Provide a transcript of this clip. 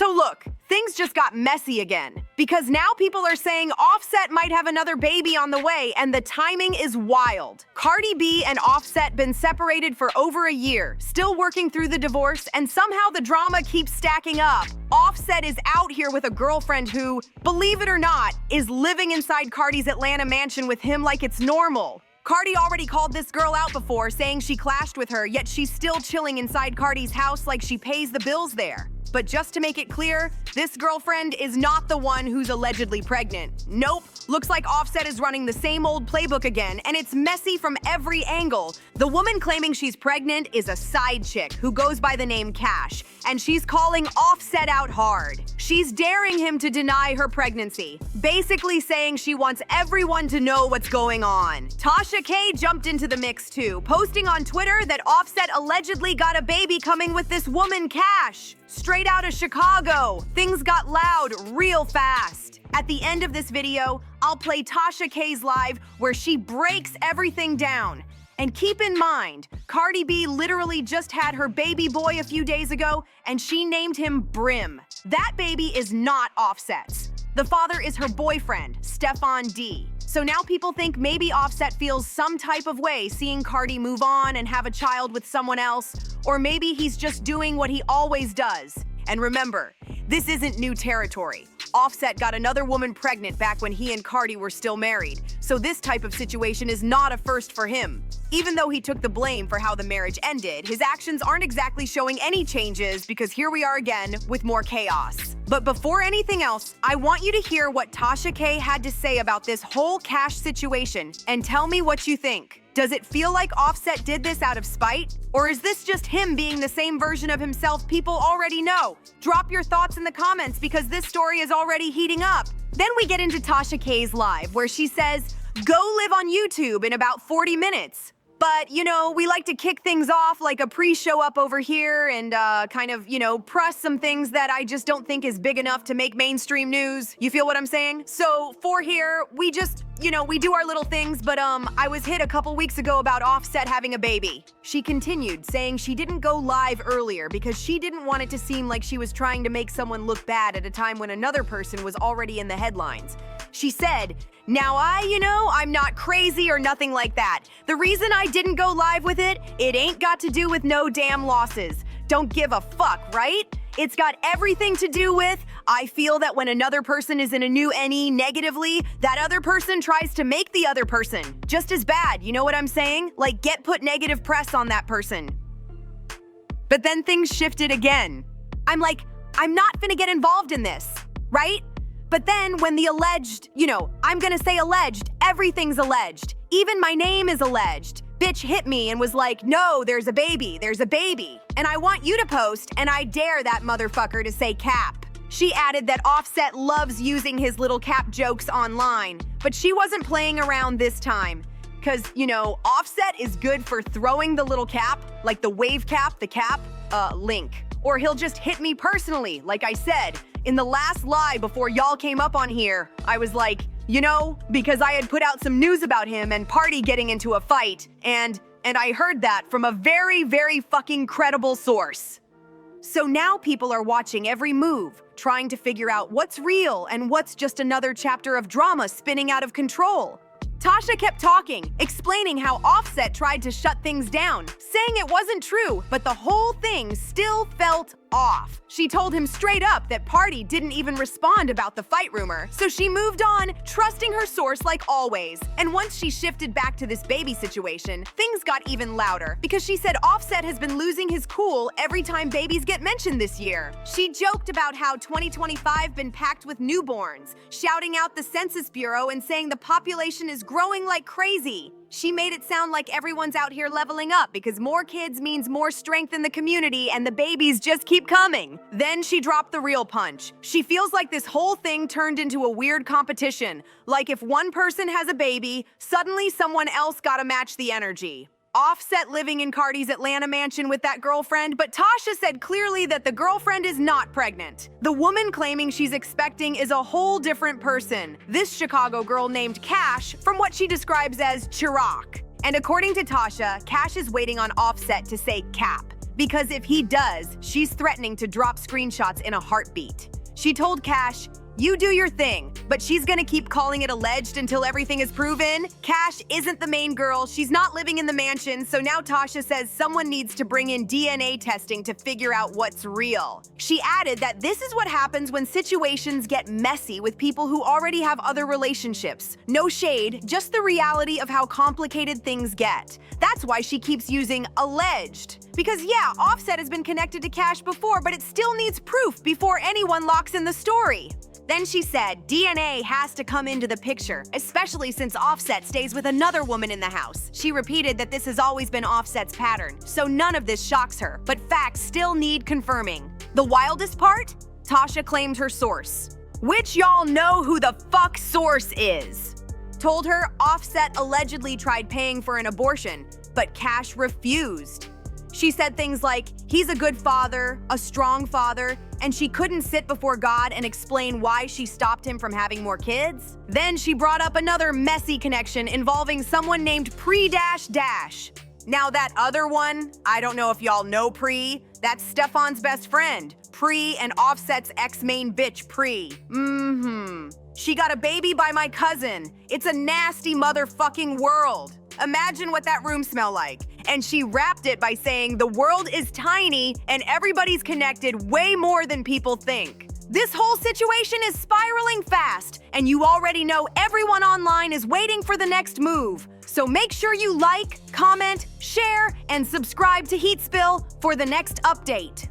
So look, things just got messy again, because now people are saying Offset might have another baby on the way, and the timing is wild. Cardi B and Offset been separated for over a year, still working through the divorce, and somehow the drama keeps stacking up. Offset is out here with a girlfriend who, believe it or not, is living inside Cardi's Atlanta mansion with him like it's normal. Cardi already called this girl out before, saying she clashed with her, yet she's still chilling inside Cardi's house like she pays the bills there. But just to make it clear, this girlfriend is not the one who's allegedly pregnant. Nope, looks like Offset is running the same old playbook again, and it's messy from every angle. The woman claiming she's pregnant is a side chick who goes by the name Cash, and she's calling Offset out hard. She's daring him to deny her pregnancy, basically saying she wants everyone to know what's going on. Tasha K jumped into the mix too, posting on Twitter that Offset allegedly got a baby coming with this woman Cash. Straight out of Chicago, things got loud real fast. At the end of this video, I'll play Tasha K's live where she breaks everything down. And keep in mind, Cardi B literally just had her baby boy a few days ago, and she named him Brim. That baby is not Offset's. The father is her boyfriend, Stefan D. So now people think maybe Offset feels some type of way seeing Cardi move on and have a child with someone else, or maybe he's just doing what he always does. And remember, this isn't new territory. Offset got another woman pregnant back when he and Cardi were still married, so this type of situation is not a first for him. Even though he took the blame for how the marriage ended, his actions aren't exactly showing any changes because here we are again with more chaos. But before anything else, I want you to hear what Tasha K had to say about this whole Cash situation and tell me what you think. Does it feel like Offset did this out of spite? Or is this just him being the same version of himself people already know? Drop your thoughts in the comments because this story is already heating up. Then we get into Tasha K's live where she says, "Go live on YouTube in about 40 minutes. But, you know, we like to kick things off like a pre-show up over here and kind of, press some things that I just don't think is big enough to make mainstream news. You feel what I'm saying? So for here, we just, we do our little things, but I was hit a couple weeks ago about Offset having a baby." She continued, saying she didn't go live earlier because she didn't want it to seem like she was trying to make someone look bad at a time when another person was already in the headlines. She said, "Now I'm not crazy or nothing like that. The reason I didn't go live with it ain't got to do with no damn losses. Don't give a fuck, right? It's got everything to do with, I feel that when another person is in a new NE negatively, that other person tries to make the other person just as bad, you know what I'm saying? Like put negative press on that person." But then things shifted again. I'm like, I'm not gonna get involved in this, right? But then when the alleged, I'm gonna say alleged, everything's alleged. Even my name is alleged. Bitch hit me and was like, "No, there's a baby. And I want you to post, and I dare that motherfucker to say cap." She added that Offset loves using his little cap jokes online, but she wasn't playing around this time. Cause, Offset is good for throwing the little cap, like the wave cap, link. Or he'll just hit me personally, like I said. In the last live before y'all came up on here, I was like, because I had put out some news about him and Party getting into a fight, and I heard that from a very, very fucking credible source. So now people are watching every move, trying to figure out what's real and what's just another chapter of drama spinning out of control. Tasha kept talking, explaining how Offset tried to shut things down, saying it wasn't true, but the whole thing still felt off. She told him straight up that Party didn't even respond about the fight rumor, so she moved on, trusting her source like always. And once she shifted back to this baby situation, things got even louder because she said Offset has been losing his cool every time babies get mentioned this year. She joked about how 2025 been packed with newborns, shouting out the Census Bureau and saying the population is growing like crazy. She made it sound like everyone's out here leveling up because more kids means more strength in the community and the babies just keep coming. Then she dropped the real punch. She feels like this whole thing turned into a weird competition. Like if one person has a baby, suddenly someone else gotta match the energy. Offset living in Cardi's Atlanta mansion with that girlfriend, but Tasha said clearly that the girlfriend is not pregnant. The woman claiming she's expecting is a whole different person. This Chicago girl named Cash, from what she describes as Chirac. And according to Tasha, Cash is waiting on Offset to say cap. Because if he does, she's threatening to drop screenshots in a heartbeat. She told Cash, "You do your thing," but she's gonna keep calling it alleged until everything is proven. Cash isn't the main girl, she's not living in the mansion, so now Tasha says someone needs to bring in DNA testing to figure out what's real. She added that this is what happens when situations get messy with people who already have other relationships. No shade, just the reality of how complicated things get. That's why she keeps using alleged. Because yeah, Offset has been connected to Cash before, but it still needs proof before anyone locks in the story. Then she said DNA has to come into the picture, especially since Offset stays with another woman in the house. She repeated that this has always been Offset's pattern, so none of this shocks her, but facts still need confirming. The wildest part? Tasha claimed her source, which y'all know who the fuck source is. Told her Offset allegedly tried paying for an abortion, but Cash refused. She said things like, he's a good father, a strong father, and she couldn't sit before God and explain why she stopped him from having more kids. Then she brought up another messy connection involving someone named Pre-. Now that other one, I don't know if y'all know Pre, that's Stefan's best friend. Pre and Offset's ex-main bitch, Pre. She got a baby by my cousin. It's a nasty motherfucking world. Imagine what that room smelled like. And she wrapped it by saying the world is tiny and everybody's connected way more than people think. This whole situation is spiraling fast, and you already know everyone online is waiting for the next move. So make sure you like, comment, share, and subscribe to HeatSpill for the next update.